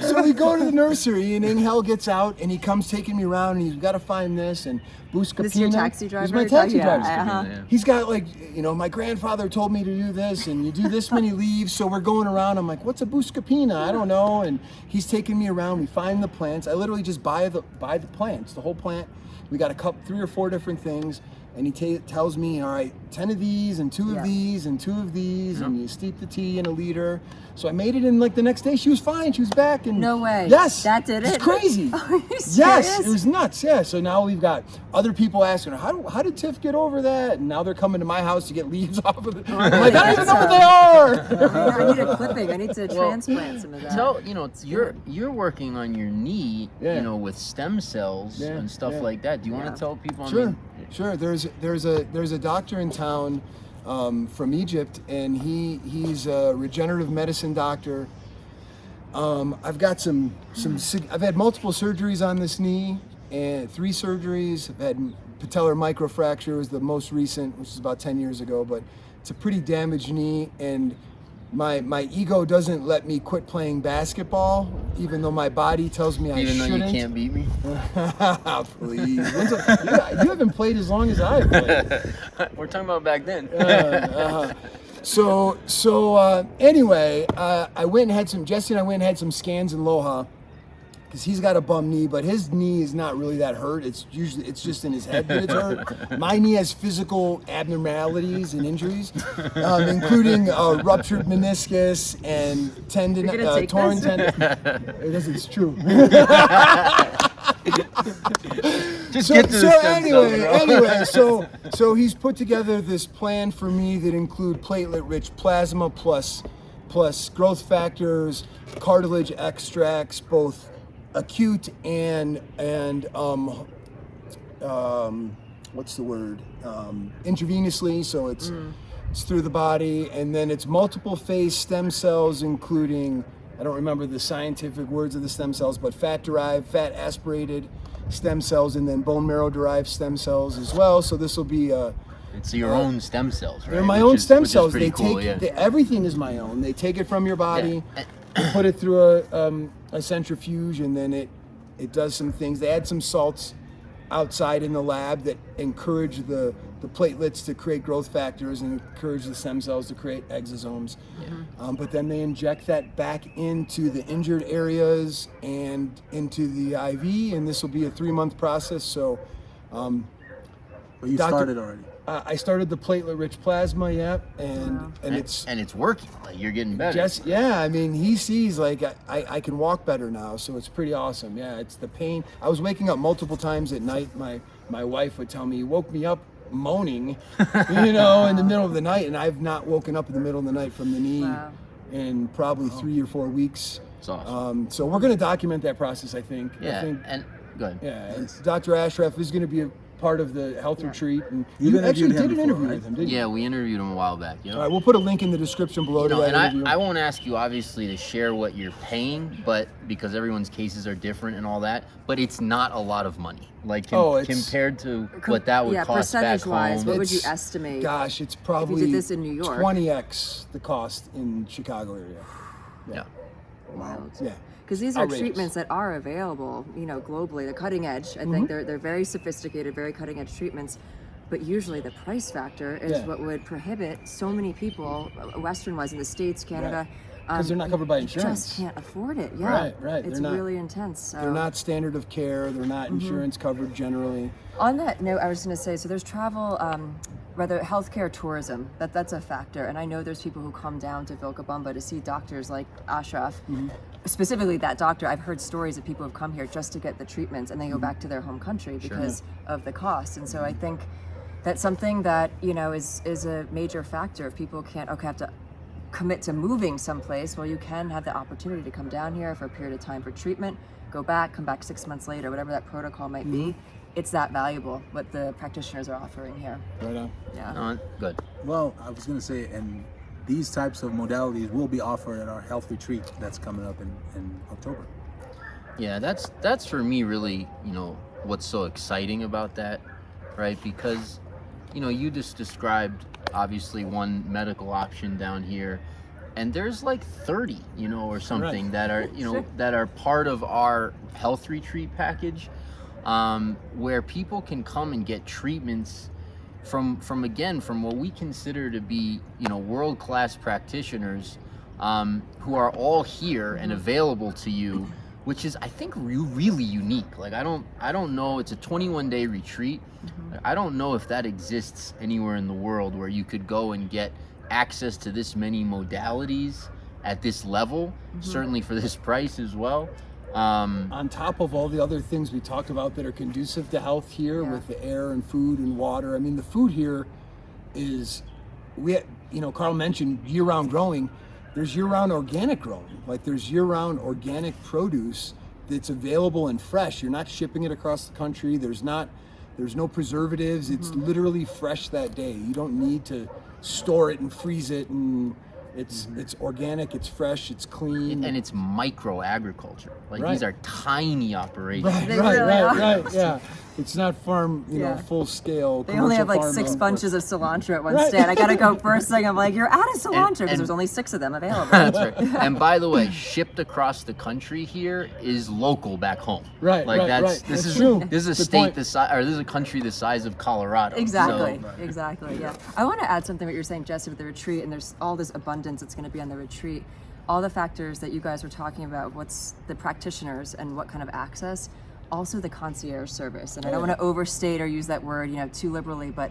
So we go to the nursery, and Angel gets out, and he comes taking me around, and he's got to find this, and Buscapina. This is your taxi driver? He's my taxi Yeah, driver. uh-huh. He's got, like, you know, my grandfather told me to do this, and you do this many leaves, so we're going around. I'm like, what's a Buscapina? I don't know. And he's taking me around. We find the plants. I literally just buy the plants, the whole plant. We got 3 or 4 different things, and he tells me, all right, 10 of these and 2 of these and 2 of these, and you steep the tea in a liter. So I made it in, like, the next day. She was fine. She was back. And No way. Yes. That did it? It's crazy. Are you serious? Yes, it was nuts. Yeah. So now we've got other people asking her, how did Tiff get over that? And now they're coming to my house to get leaves off of it. I'm like, I don't even know what they are. Yeah, I need a clipping. I need to transplant some of that. You know, you're working on your knee, Yeah. you know, with stem cells and stuff like that. Do you want to tell people? Sure. There's a doctor in town from Egypt, and he's a regenerative medicine doctor. I've got I've had multiple surgeries on this knee, and 3 surgeries. I've had patellar microfracture was the most recent, which is about 10 years ago, but it's a pretty damaged knee, and my ego doesn't let me quit playing basketball, even though my body tells me I shouldn't. Even though you can't beat me? Please. You haven't played as long as I have played. We're talking about back then. So anyway, I went and had Jesse and I went and had some scans in Loja, because he's got a bum knee, but his knee is not really that hurt. It's just in his head that it's hurt. My knee has physical abnormalities and injuries, including ruptured meniscus and tendon, You're gonna take torn this? tendon. It's true. Just get to the stem cells, bro. Anyway, so he's put together this plan for me that include platelet-rich plasma plus growth factors, cartilage extracts, both acute and what's the word? Intravenously, so it's through the body, and then it's multiple phase stem cells, including, I don't remember the scientific words of the stem cells, but fat-derived, fat-aspirated stem cells, and then bone marrow-derived stem cells as well. So this will be It's your own stem cells, right? they're my own stem which is cells. pretty They cool, take everything is my own. They take it from your body, Yeah. they put it through a centrifuge, and then it does some things. They add some salts outside in the lab that encourage the platelets to create growth factors and encourage the stem cells to create exosomes. But then they inject that back into the injured areas and into the IV, and this will be a 3-month process. So, But you started already. I started the platelet-rich plasma, and it's working. Like, you're getting better. I mean, he sees, like, I can walk better now, so it's pretty awesome. Yeah, it's the pain. I was waking up multiple times at night. My wife would tell me, "You woke me up moaning," in the middle of the night, and I've not woken up in the middle of the night from the knee in probably 3 or 4 weeks. It's awesome. So we're going to document that process, I think. Yeah, and go ahead. Yeah, and Dr. Ashraf is going to be a part of the health retreat, and You've you actually interviewed him did an before, interview right? with him, didn't you? Yeah, we interviewed him a while back. All right, we'll put a link in the description below to that And interview. I won't ask you, obviously, to share what you're paying, but because everyone's cases are different and all that, but it's not a lot of money. Like, compared to what that would cost back percentage-wise, home. what would you estimate? Gosh, it's probably did this in New York? 20x the cost in Chicago area. Yeah. Wild. Yeah. Because these are Outrageous. treatments that are available, globally. The cutting edge. I think they're very sophisticated, very cutting edge treatments. but usually the price factor is what would prohibit so many people, Western-wise in the States, Canada, Because they're not covered by insurance. just can't afford it. Yeah, Right. It's really intense. So. They're not standard of care. They're not insurance covered generally. On that note, I was going to say, so there's travel, rather healthcare tourism, that's a factor. And I know there's people who come down to Vilcabamba to see doctors like Ashraf. Specifically that doctor, I've heard stories of people who've come here just to get the treatments and they go back to their home country because of the cost. And so I think that's something that, is a major factor. If people can't, have to commit to moving someplace, well, you can have the opportunity to come down here for a period of time for treatment, go back, come back 6 months later, whatever that protocol might be. It's that valuable what the practitioners are offering here. Right on. Yeah. Good. Well, I was going to say, and these types of modalities will be offered at our health retreat that's coming up in October. Yeah, that's for me really, what's so exciting about that, right? Because, you just described obviously one medical option down here, and there's like 30, or something that are, that are part of our health retreat package, where people can come and get treatments from what we consider to be, world-class practitioners, who are all here and available to you, which is, I think, really unique. Like, I don't know, it's a 21-day retreat. I don't know if that exists anywhere in the world where you could go and get access to this many modalities at this level, certainly for this price as well. On top of all the other things we talked about that are conducive to health here with the air and food and water. I mean, the food here is, Carl mentioned year-round growing. There's year-round organic growing. Like, there's year-round organic produce that's available and fresh. You're not shipping it across the country. There's no preservatives. It's literally fresh that day. You don't need to store it and freeze it, and it's organic, it's fresh, it's clean. And it's micro agriculture. Like, these are tiny operations. Right. Yeah. It's not farm, full scale. They only have like 6 bunches of cilantro at one stand. I gotta go first thing. I'm like, you're out of cilantro because there's only 6 of them available. That's right. And by the way, shipped across the country here is local back home. This is true. This is a state this is a country the size of Colorado. Exactly. Yeah. I want to add something what you're saying, Jesse, with the retreat, and there's all this abundance that's going to be on the retreat. All the factors that you guys were talking about, what's the practitioners and what kind of access. Also the concierge service, and I don't want to overstate or use that word too liberally, but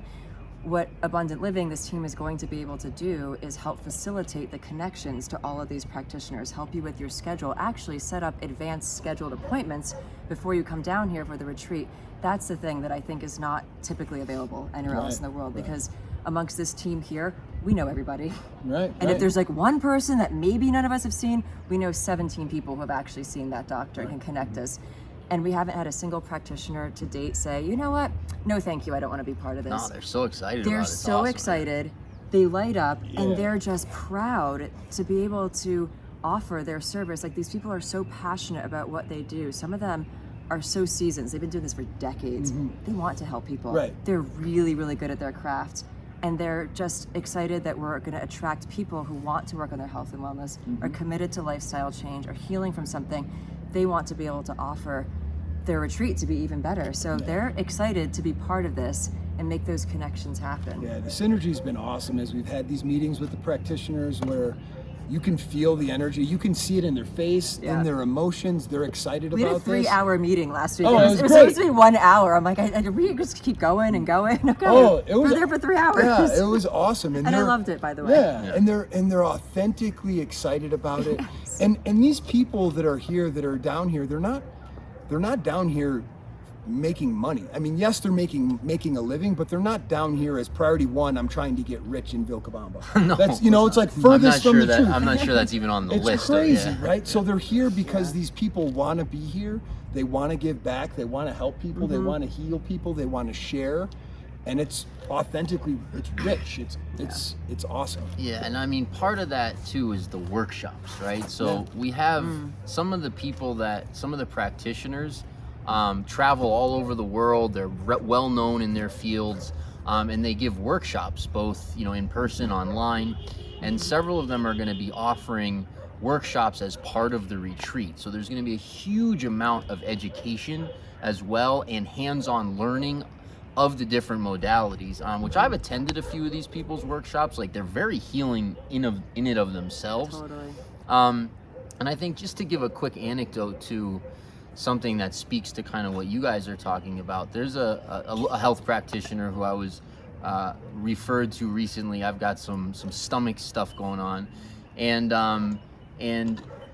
what Abundant Living, this team, is going to be able to do is help facilitate the connections to all of these practitioners, help you with your schedule, actually set up advanced scheduled appointments before you come down here for the retreat. That's the thing that I think is not typically available anywhere else in the world, because amongst this team here, we know everybody. And if there's like one person that maybe none of us have seen, we know 17 people who have actually seen that doctor and can connect us. And we haven't had a single practitioner to date say, you know what, no thank you, I don't want to be part of this. No, they're so excited They're about it. It's so awesome. excited. They light up, and they're just proud to be able to offer their service. Like, these people are so passionate about what they do. Some of them are so seasoned. They've been doing this for decades. They want to help people. They're really, really good at their craft. And they're just excited that we're going to attract people who want to work on their health and wellness, are committed to lifestyle change, or healing from something. They want to be able to offer their retreat to be even better. So they're excited to be part of this and make those connections happen. Yeah, the synergy's been awesome as we've had these meetings with the practitioners where you can feel the energy, you can see it in their face, in their emotions. They're excited about this. We had a 3-hour meeting last week. Oh, it was great. supposed to be 1 hour. I'm like, we just keep going and going. Okay. We're there for 3 hours. Yeah, it was awesome. And I loved it, by the way. Yeah, and they're authentically excited about it. And these people that are here, that are down here, they're not down here making money. I mean, yes, they're making a living, but they're not down here as priority one. I'm trying to get rich in Vilcabamba. No, that's it's like furthest from the truth. I'm not sure that's even on the it's list. Crazy, right? So they're here because these people want to be here. They want to give back. They want to help people. They want to heal people. They want to share, and it's authentically, it's rich. It's awesome. Yeah, and I mean, part of that too is the workshops, right? So we have some of the practitioners travel all over the world. They're well known in their fields, and they give workshops both in person, online, and several of them are going to be offering workshops as part of the retreat. So there's going to be a huge amount of education as well, and hands-on learning of the different modalities, which I've attended a few of these people's workshops. Like, they're very healing in it of themselves. Totally. And I think, just to give a quick anecdote to something that speaks to kind of what you guys are talking about, there's a health practitioner who I was referred to recently. I've got some stomach stuff going on, and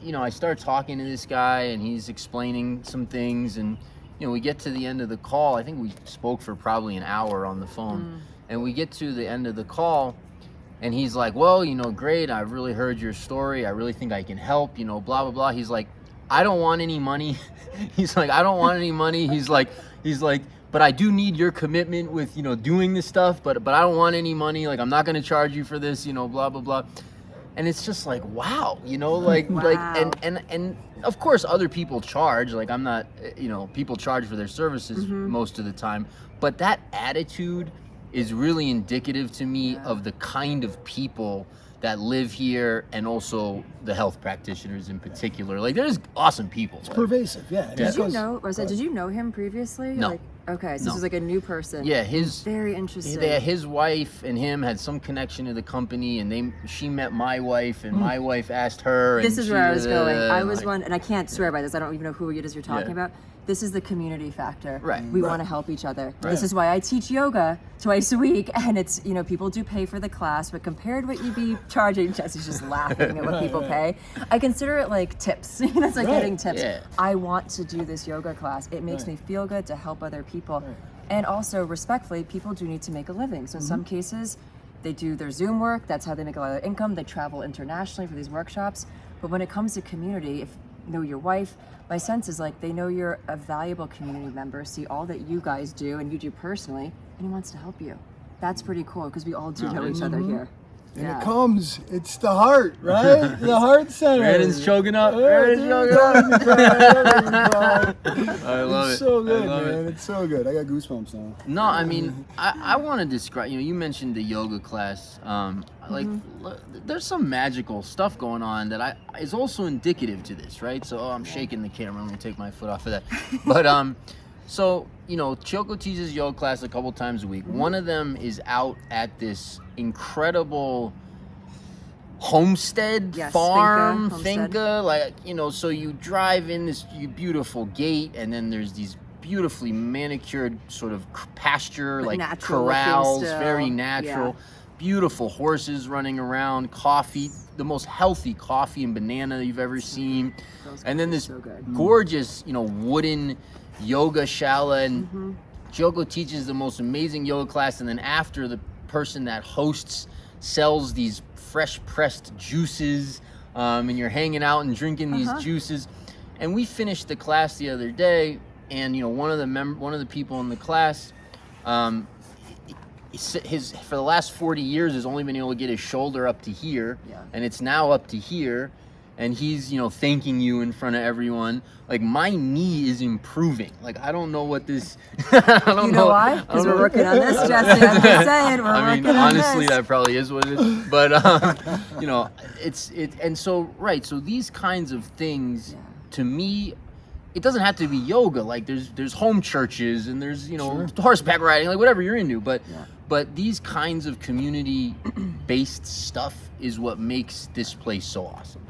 you know, I start talking to this guy, and he's explaining some things, and you know, we get to the end of the call. I think we spoke for probably an hour on the phone, and we get to the end of the call, and he's like, well, you know, great, I've really heard your story, I really think I can help, you know, blah blah blah. He's like, I don't want any money. He's like, I don't want any money. He's like, but I do need your commitment with, you know, doing this stuff, but I don't want any money, like, I'm not going to charge you for this, you know, blah blah blah. And it's just like, wow, you know, like, Wow. like, and of course other people charge, like, I'm not, you know, people charge for their services most of the time, but that attitude is really indicative to me of the kind of people that live here, and also the health practitioners in particular. Like, there's awesome people. It's pervasive, yeah. Did you know, Rosa, did you know him previously? No. Like, okay, so No. this is like a new person. Yeah, Very interesting. his wife and him had some connection to the company, and she met my wife, and my wife asked her. This and is where I was she- going. I was like- one, and I can't swear by this. I don't even know who it is you're talking Yeah. about. This is the community factor. Right. We Right. want to help each other. Right. This is why I teach yoga twice a week, and it's, you know, people do pay for the class, but compared to what you'd be charging, Jesse's just laughing at what people pay. I consider it like tips. You know, it's like Right. getting tips. Yeah. I want to do this yoga class. It makes me feel good to help other people. And also, respectfully, people do need to make a living. So in some cases, they do their Zoom work. That's how they make a lot of their income. They travel internationally for these workshops. But when it comes to community, if you know your wife, my sense is like they know you're a valuable community member, see all that you guys do and you do personally, and he wants to help you. That's pretty cool because we all do know each other here. And Yeah. it comes, it's the heart, right? The heart center. Brandon's choking up. Oh, Brandon's dude, choking don't up. make me cry, don't make me cry. I love It's it. so good, I love man. it. It's so good. I got goosebumps now. No, I mean, I want to describe, you know, you mentioned the yoga class. Like, there's some magical stuff going on that is also indicative to this, right? So, I'm shaking the camera. I'm going to take my foot off of that. But, so, you know, Choco teaches yoga class a couple times a week. One of them is out at this incredible homestead, Yes, farm, homestead. finca, like, you know, so you drive in this beautiful gate, and then there's these beautifully manicured sort of pasture, like natural corrals, looking still. very natural, beautiful horses running around, coffee, the most healthy coffee and banana you've ever seen, Those and then guys this are so good. gorgeous, you know, wooden yoga shala, and Joko teaches the most amazing yoga class, and then after, the person that hosts sells these fresh pressed juices, and you're hanging out and drinking these juices. And we finished the class the other day, and you know, one of the people in the class, for the last 40 years has only been able to get his shoulder up to here, and it's now up to here, and he's, you know, thanking you in front of everyone. Like, my knee is improving. Like, I don't know what this. I don't You know why? Because we're working on this, Jesse. I'm just saying, we're I mean, working on honestly, this. that probably is what it is. But you know, and so right. So these kinds of things, to me, it doesn't have to be yoga. Like, there's home churches, and there's, you know, horseback riding, like whatever you're into. But these kinds of community-based stuff is what makes this place so awesome.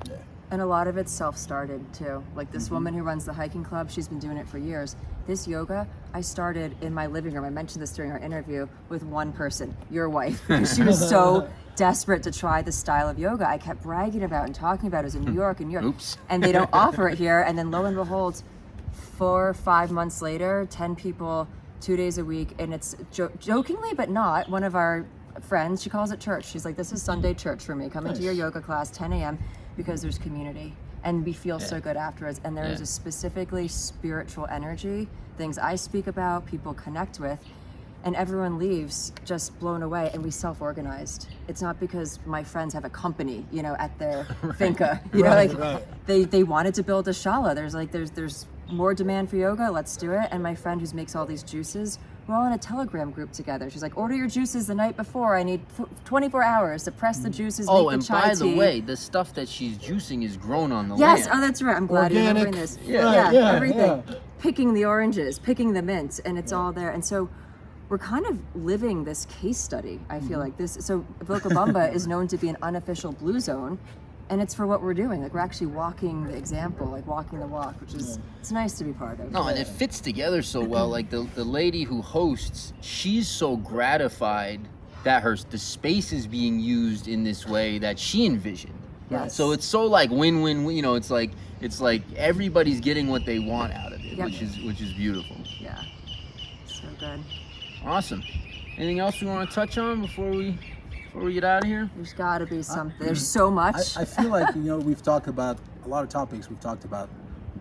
And a lot of it's self-started too. Like this woman who runs the hiking club, she's been doing it for years. This yoga, I started in my living room. I mentioned this during our interview with one person, your wife, because she was so desperate to try the style of yoga I kept bragging about and talking about. It was in New York, Oops. and they don't offer it here. And then lo and behold, 4 or 5 months later, 10 people, 2 days a week, and it's jokingly but not. One of our friends, she calls it church. She's like, this is Sunday church for me. Come into your yoga class, 10 a.m. because there's community and we feel so good afterwards. And there is a specifically spiritual energy, things I speak about, people connect with, and everyone leaves just blown away, and we self-organized. It's not because my friends have a company, you know, at their finca, you know, like they wanted to build a shala. There's more demand for yoga, let's do it. And my friend who makes all these juices, we're all in a Telegram group together. She's like, order your juices the night before. I need 24 hours to press the juices, Oh, make and the chai by the tea. way, the stuff that she's juicing is grown on the Yes, land. oh, that's right. I'm glad you're Organic. remembering this. Yeah, right, yeah, everything. yeah. Picking the oranges, picking the mint, and it's all there. And so we're kind of living this case study. I feel like this. So Vilcabamba is known to be an unofficial blue zone, and it's for what we're doing. Like we're actually walking the example, like walking the walk, which is it's nice to be part of. No, and it fits together so well. Like the lady who hosts, she's so gratified that the space is being used in this way that she envisioned. Yes. So it's so like win-win. You know, it's like everybody's getting what they want out of it, Yep. which is beautiful. Yeah, so good. Awesome. Anything else we want to touch on before we get out of here? There's got to be something. There's so much. I feel like, we've talked about a lot of topics. We've talked about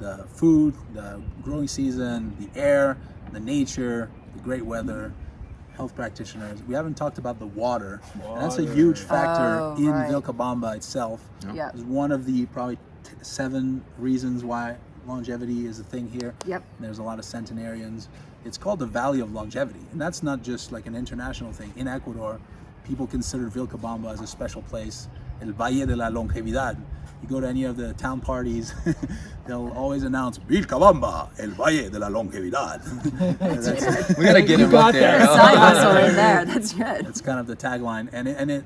the food, the growing season, the air, the nature, the great weather, health practitioners. We haven't talked about the water. And that's a huge factor in right. Vilcabamba itself. Yeah. It's one of the probably 7 reasons why longevity is a thing here. Yep. There's a lot of centenarians. It's called the Valley of Longevity. And that's not just like an international thing. In Ecuador, people consider Vilcabamba as a special place. El Valle de la Longevidad. You go to any of the town parties, they'll always announce Vilcabamba, El Valle de la Longevidad. We gotta get him up there. Side hustle right there. That's good. That's kind of the tagline, and it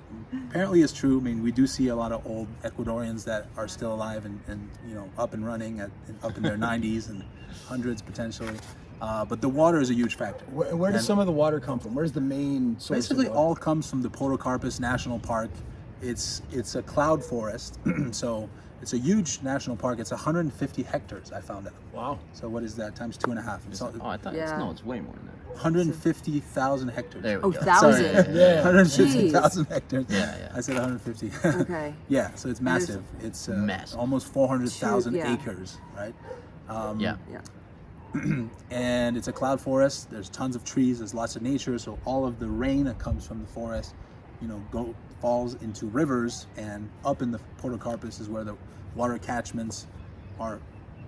apparently is true. I mean, we do see a lot of old Ecuadorians that are still alive and up and running up in their 90s and hundreds potentially. But the water is a huge factor. Where does some of the water come from? Where's the main source? Basically, of water? all comes from the Podocarpus National Park. It's a cloud forest, so it's a huge national park. It's 150 hectares. I found out. Wow. So what is that times 2.5? It's Oh, I thought it's way more than that. 150,000 hectares. There we Oh, go. 1,000. Yeah. 150,000 hectares. Yeah. I said 150. Okay. Yeah, so it's massive. It's Massive. almost 400,000 Yeah. acres, right? Yeah. Yeah. And it's a cloud forest. There's tons of trees. There's lots of nature. So all of the rain that comes from the forest, falls into rivers, and up in the Podocarpus is where the water catchments are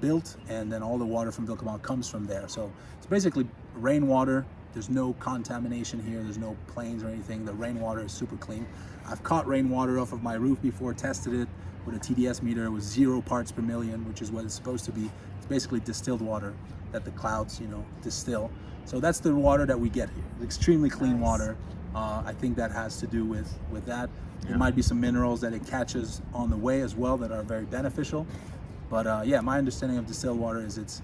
built, and then all the water from Vilcabamba comes from there. So it's basically rainwater. There's no contamination here. There's no planes or anything. The rainwater is super clean. I've caught rainwater off of my roof before, tested it with a TDS meter. It was 0 parts per million, which is what it's supposed to be. It's basically distilled water that the clouds, distill. So that's the water that we get here. It's extremely clean water. I think that has to do with that. There might be some minerals that it catches on the way as well that are very beneficial. But my understanding of distilled water is it's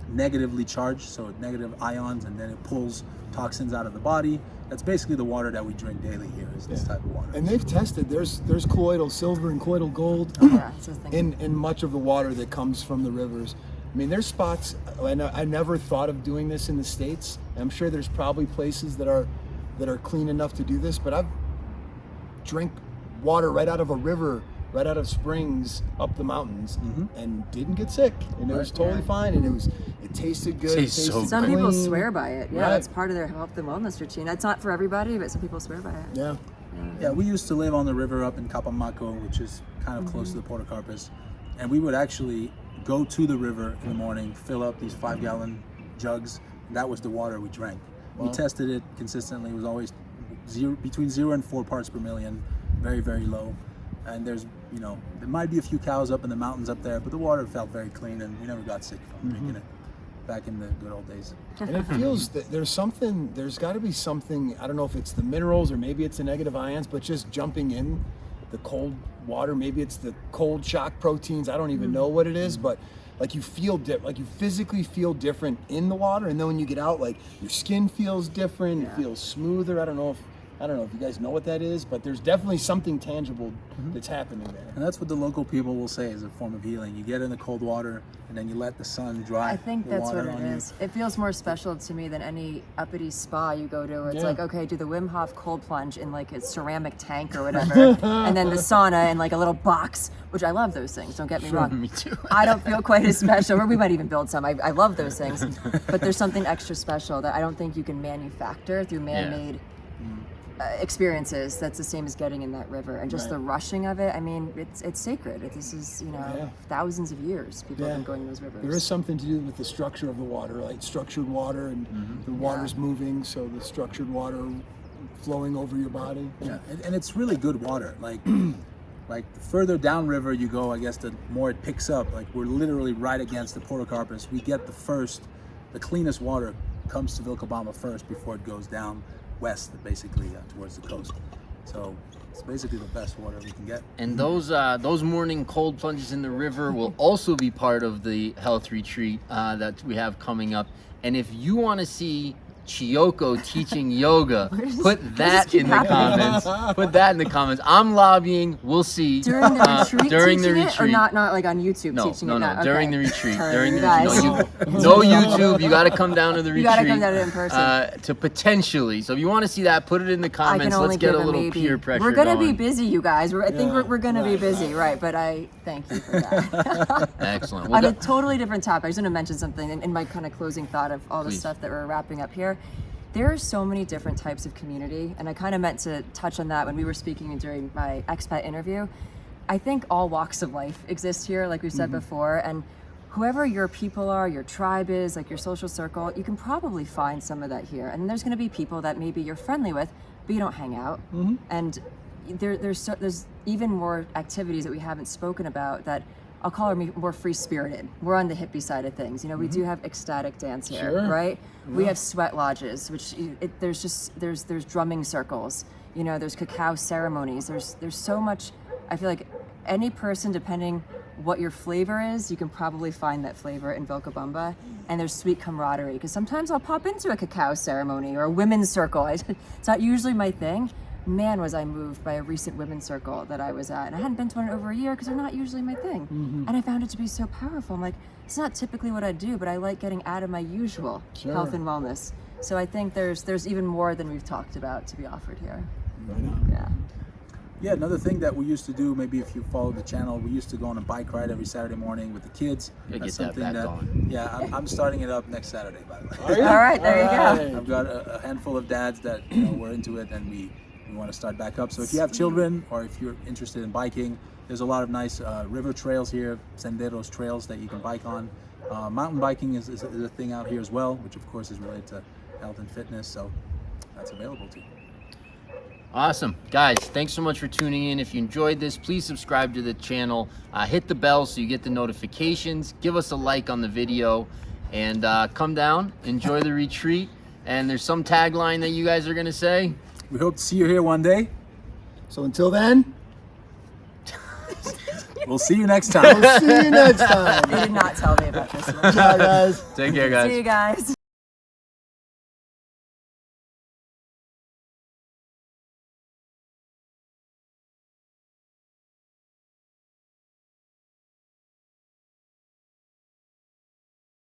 negatively charged, so negative ions, and then it pulls toxins out of the body. That's basically the water that we drink daily here, is this type of water. And they've tested. There's colloidal silver and colloidal gold Yeah, it's a thing. in much of the water that comes from the rivers. I mean, there's spots. I never thought of doing this in the States. I'm sure there's probably places that are clean enough to do this, but I've drank water right out of a river, right out of springs up the mountains, and didn't get sick, and it was totally fine, and it tasted good. Tastes so Some good. people clean. swear by it. Yeah, Right. that's part of their health and wellness routine. It's not for everybody, but some people swear by it. Yeah. Yeah, we used to live on the river up in Capamaco, which is kind of close to the Podocarpus, and we would actually go to the river in the morning, fill up these 5-gallon jugs, and that was the water we drank. We tested it consistently. It was always between 0 and 4 parts per million, very, very low. And there's, there might be a few cows up in the mountains up there, but the water felt very clean, and we never got sick from drinking it back in the good old days. And it feels that there's got to be something, I don't know if it's the minerals or maybe it's the negative ions, but just jumping in the cold water, maybe it's the cold shock proteins, I don't even know what it is, but like you physically feel different in the water, and then when you get out, like your skin feels different, it feels smoother. I don't know if you guys know what that is, but there's definitely something tangible that's happening there. And that's what the local people will say is a form of healing. You get in the cold water, and then you let the sun dry I think the that's water what it on you. is. It feels more special to me than any uppity spa you go to where it's Yeah. like, okay, do the Wim Hof cold plunge in like a ceramic tank or whatever, and then the sauna in like a little box, which I love those things, don't get me wrong. Me too. I don't feel quite as special, or we might even build some. I love those things, but there's something extra special that I don't think you can manufacture through man-made experiences. That's the same as getting in that river, and just the rushing of it. I mean, it's sacred. This is thousands of years people have been going to those rivers. There is something to do with the structure of the water, like structured water, and the water's moving, so the structured water flowing over your body. Yeah, and it's really good water. Like the further downriver you go, I guess the more it picks up. Like we're literally right against the Podocarpus. We get the cleanest water comes to Vilcabamba first before it goes down west, basically towards the coast. So it's basically the best water we can get. And those morning cold plunges in the river will also be part of the health retreat that we have coming up. And if you want to see Chiyoko teaching yoga, put that in the comments. Put that in the comments. I'm lobbying. We'll see. During the retreat, during the teaching it, or retreat. not like on YouTube No, teaching no, it. no. Not? During Okay. the retreat. Sorry, During you the guys. no YouTube. You got to come down to the retreat. You gotta come down in person. To potentially. So if you want to see that, put it in the I can comments. only Let's get give a a little maybe. peer pressure. We're gonna going. be busy, you guys. I think Yeah. we're gonna be busy, right? But I thank you for that. Excellent. On Well, a totally different topic, I just want to mention something in my kind of closing thought of all the Please. stuff that we're wrapping up here. There are so many different types of community, and I kind of meant to touch on that when we were speaking during my expat interview. I think all walks of life exist here, like we said before, and whoever your people are, your tribe is, like your social circle, you can probably find some of that here. And there's going to be people that maybe you're friendly with, but you don't hang out. And there's even more activities that we haven't spoken about that I'll call her more free-spirited. We're on the hippie side of things. You know, we do have ecstatic dance here, Sure. right? We have sweat lodges, which there's drumming circles. You know, there's cacao ceremonies. There's so much. I feel like any person, depending what your flavor is, you can probably find that flavor in Vilcabamba. And there's sweet camaraderie, because sometimes I'll pop into a cacao ceremony or a women's circle. It's not usually my thing. Man, was I moved by a recent women's circle that I was at. And I hadn't been to one in over a year because they're not usually my thing. And I found it to be so powerful. I'm like, it's not typically what I do, but I like getting out of my usual health and wellness. So I think there's even more than we've talked about to be offered here. Yeah. Yeah, another thing that we used to do, maybe if you follow the channel, we used to go on a bike ride every Saturday morning with the kids. Gotta That's get that something back going. Yeah, I'm starting it up next Saturday, by the way. All right, there you go. I've got a handful of dads that were into it, and we want to start back up. So if you have children or if you're interested in biking, there's a lot of nice river trails here, senderos trails that you can bike on. Mountain biking is a thing out here as well, which of course is related to health and fitness. So that's available to you. Awesome. Guys, thanks so much for tuning in. If you enjoyed this, please subscribe to the channel. Hit the bell so you get the notifications. Give us a like on the video. And come down, enjoy the retreat. And there's some tagline that you guys are going to say. We hope to see you here one day. So until then, We'll see you next time. we'll see you next time. They did not tell me about this one. Ciao, guys. Take care, guys. See you guys.